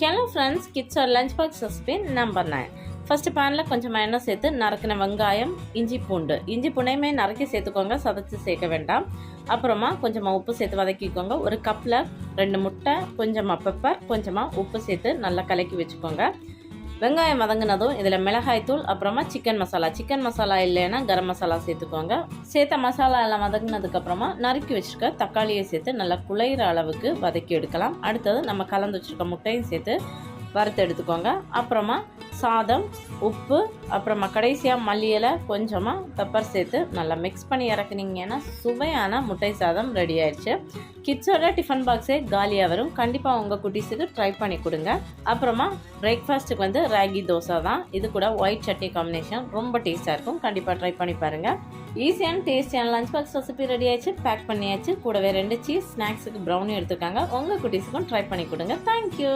Hello friends, kids ஒரு lunch box recipe number 9. First பேனில் கொஞ்சமாக எண்ணெய் சேர்த்து நறுக்கின வெங்காயம், இஞ்சி பூண்டையுமே நறுக்கி சேர்த்துக்கோங்க, சதைச்சி சேர்க்க வேண்டாம். அப்புறமா கொஞ்சமாக உப்பு சேர்த்து வதக்கிக்கோங்க. ஒரு கப்பில் 2 முட்டை, கொஞ்சமாக பெப்பர், கொஞ்சமாக உப்பு சேர்த்து நல்லா கலக்கி வச்சுக்கோங்க. வெங்காயம் வதங்கினதும் இதில் மிளகாய்த்தூள், அப்புறமா சிக்கன் மசாலா இல்லைன்னா கரம் மசாலா சேர்த்துக்கோங்க. சேர்த்த மசாலா எல்லாம் வதங்கினதுக்கப்புறமா நறுக்கி வச்சுருக்க தக்காளியை சேர்த்து நல்லா குழையிற அளவுக்கு வதக்கி எடுக்கலாம். அடுத்தது நம்ம கலந்து வச்சுருக்க முட்டையும் சேர்த்து வறுத்து எடுத்துக்கோங்க. அப்புறமா சாதம், உப்பு, அப்புறமா கடைசியாக மல்லி இலை, கொஞ்சமாக பெப்பர் சேர்த்து நல்லா மிக்ஸ் பண்ணி இறக்குனீங்கன்னா சுவையான முட்டை சாதம் ரெடி ஆயிடுச்சு. கிட்ஸோட டிஃபன் பாக்ஸே காலியாக வரும். கண்டிப்பாக உங்கள் குட்டீஸுக்கு ட்ரை பண்ணி கொடுங்க. அப்புறமா பிரேக்ஃபாஸ்ட்டுக்கு ராகி தோசை தான். இது கூட ஒயிட் சட்னி காம்பினேஷன் ரொம்ப டேஸ்ட்டாக இருக்கும். கண்டிப்பாக ட்ரை பண்ணி பாருங்கள். ஈஸியான டேஸ்டியான லஞ்ச் பாக்ஸ் ரெசிபி ரெடி ஆயிடுச்சு. பேக் பண்ணியாச்சு. கூடவே 2 சீஸ், ஸ்நாக்ஸுக்கு ப்ரௌனி எடுத்துருக்காங்க. உங்கள் குட்டீஸுக்கும் ட்ரை பண்ணி கொடுங்க. தேங்க்யூ.